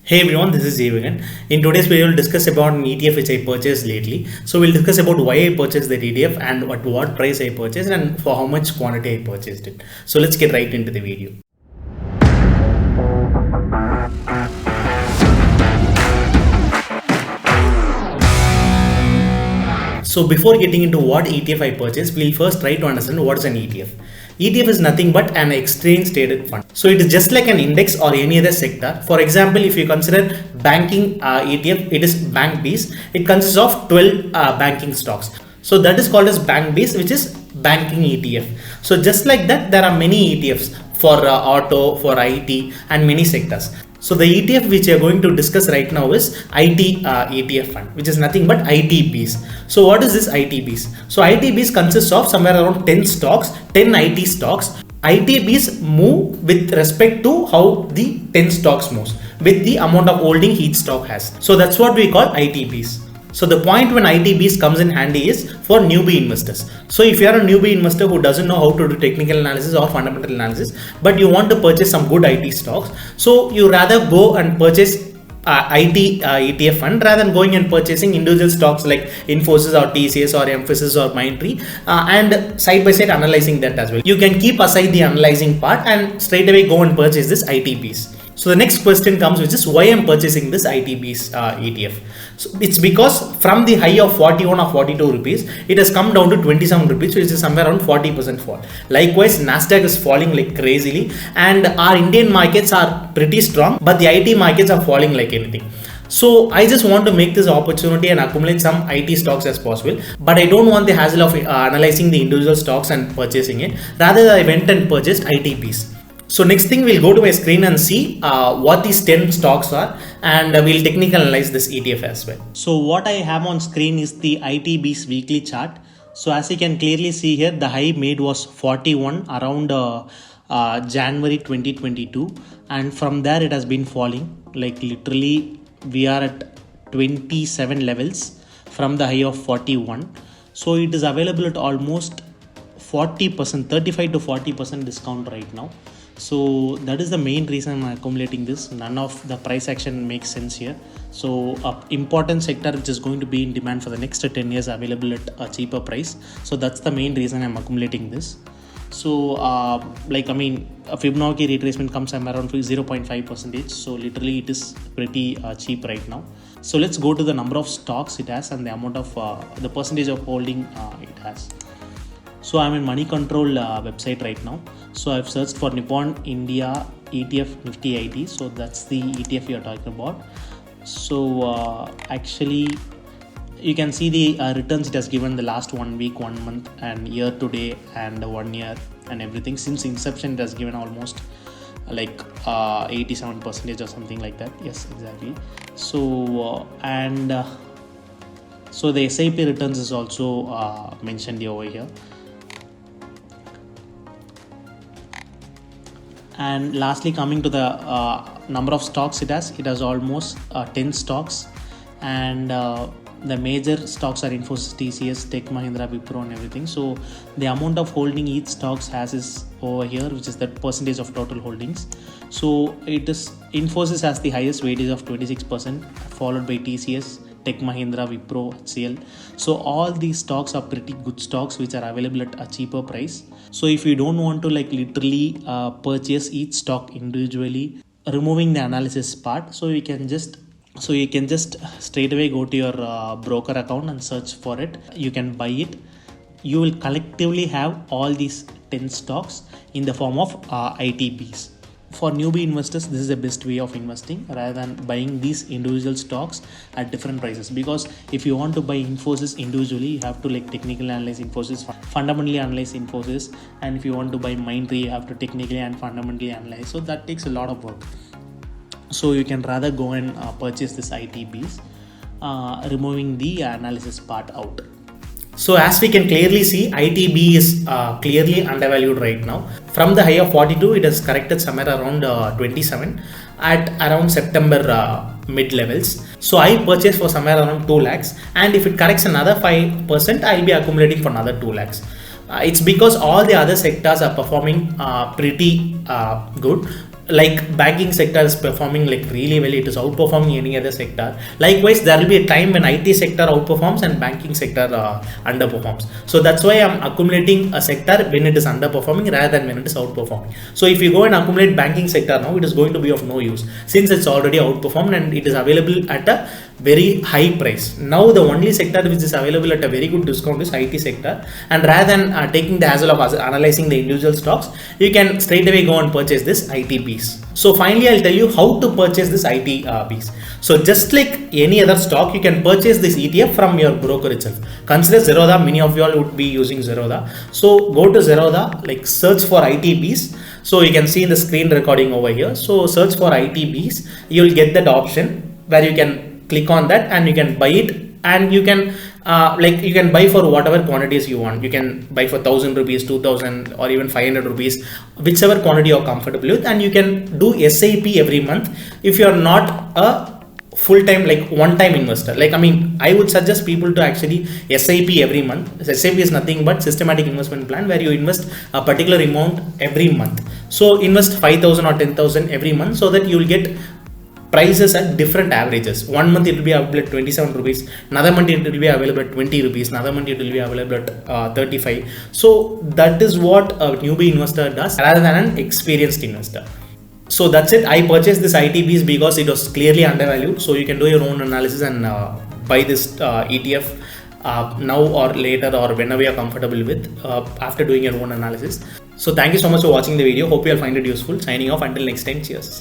Hey everyone, this is Jeevakan. In today's video, we'll discuss about an ETF which I purchased lately. So we'll discuss about why I purchased that ETF and at what price I purchased and for how much quantity I purchased it. So let's get right into the video. So before getting into what ETF I purchased, we'll first try to understand what is an ETF. ETF is nothing but an exchange traded fund. So it is just like an index or any other sector. For example, if you consider banking ETF, it is bank based. It consists of 12 banking stocks. So that is called as bank based, which is banking ETF. So just like that, there are many ETFs for auto, for IT, and many sectors. So the ETF which we are going to discuss right now is IT ETF fund, which is nothing but ITBs. So what is this ITBs? So ITBs consists of somewhere around 10 stocks, 10 IT stocks. ITBs move with respect to how the 10 stocks moves, with the amount of holding each stock has. So that's what we call ITBs. So the point when ITBs comes in handy is for newbie investors. So if you are a newbie investor who doesn't know how to do technical analysis or fundamental analysis, but you want to purchase some good IT stocks, so you rather go and purchase IT ETF fund rather than going and purchasing individual stocks like Infosys or TCS or Mphasis or Mindtree and side by side analyzing that as well. You can keep aside the analyzing part and straight away go and purchase this ITBs. So the next question comes, which is why I'm purchasing this ITBs ETF. So it's because from the high of 41 or 42 rupees, it has come down to 27 rupees, which is somewhere around 40% fall. Likewise, Nasdaq is falling like crazily, and our Indian markets are pretty strong, but the IT markets are falling like anything. So I just want to make this opportunity and accumulate some IT stocks as possible, but I don't want the hassle of analyzing the individual stocks and purchasing it. Rather, I went and purchased ITBs. So next thing, we'll go to my screen and see what these 10 stocks are, and we'll technically analyze this ETF as well. So what I have on screen is the ITB's weekly chart. So as you can clearly see here, the high made was 41 around January 2022, and from there it has been falling. Like literally we are at 27 levels from the high of 41. So it is available at almost 40%, 35 to 40% discount right now. So that is the main reason I'm accumulating this. None of the price action makes sense here. So important sector which is going to be in demand for the next 10 years available at a cheaper price. So that's the main reason I'm accumulating this. So a Fibonacci retracement comes around 0.5%. So literally it is pretty cheap right now. So let's go to the number of stocks it has and the amount of the percentage of holding it has. So I'm in Money Control website right now. So I've searched for Nippon India ETF Nifty IT. So that's the ETF we are talking about. So actually you can see the returns it has given the last 1 week, 1 month and year to date and 1 year and everything. Since inception it has given almost like 87% or something like that. Yes, exactly. So so the SIP returns is also mentioned over here. And lastly, coming to the number of stocks it has almost 10 stocks, and the major stocks are Infosys, TCS, Tech Mahindra, Wipro and everything. So the amount of holding each stocks has is over here, which is the percentage of total holdings. So it is Infosys has the highest weightage of 26%, followed by TCS, Tech Mahindra, Wipro, HCL. So all these stocks are pretty good stocks which are available at a cheaper price. So if you don't want to like literally purchase each stock individually, removing the analysis part, so you can just straight away go to your broker account and search for it. You can buy it. You will collectively have all these 10 stocks in the form of ITBs. For newbie investors, this is the best way of investing rather than buying these individual stocks at different prices. Because if you want to buy Infosys individually, you have to like technically analyze Infosys, fundamentally analyze Infosys, and if you want to buy Mindtree, you have to technically and fundamentally analyze. So that takes a lot of work. So you can rather go and purchase this ITBs, removing the analysis part out. So as we can clearly see, ITB is clearly undervalued right now. From the high of 42, it has corrected somewhere around 27 at around September mid levels. So I purchased for somewhere around 2 lakhs, and if it corrects another 5%, I'll be accumulating for another 2 lakhs. It's because all the other sectors are performing pretty good. like banking sector is performing like really well, it is outperforming any other sector. Likewise, there will be a time when IT sector outperforms and banking sector underperforms. So that's why I'm accumulating a sector when it is underperforming rather than when it is outperforming. So if you go and accumulate banking sector now, it is going to be of no use since it's already outperformed and it is available at a very high price. Now the only sector which is available at a very good discount is IT sector, and rather than taking the hassle of analyzing the individual stocks, you can straight away go and purchase this IT piece. So finally, I'll tell you how to purchase this IT piece. So just like any other stock, you can purchase this ETF from your broker itself. Consider Zerodha. Many of you all would be using Zerodha. So go to Zerodha, like search for IT piece. So you can see in the screen recording over here. So search for IT piece. You'll get that option where you can click on that and you can buy it, and you can you can buy for whatever quantities you want. You can buy for 1,000 rupees, 2,000 or even 500 rupees, whichever quantity you're comfortable with, and you can do SIP every month if you're not a full-time like one-time investor. Like, I mean, I would suggest people to actually SIP every month. SIP is nothing but systematic investment plan where you invest a particular amount every month. So invest 5,000 or 10,000 every month so that you will get prices at different averages. One month it will be available at 27 rupees, another month it will be available at 20 rupees, another month it will be available at 35. So that is what a newbie investor does rather than an experienced investor. So that's it. I purchased this ITBs because it was clearly undervalued. So you can do your own analysis and buy this ETF now or later or whenever you are comfortable with after doing your own analysis. So thank you so much for watching the video. Hope you will find it useful. Signing off until next time. Cheers.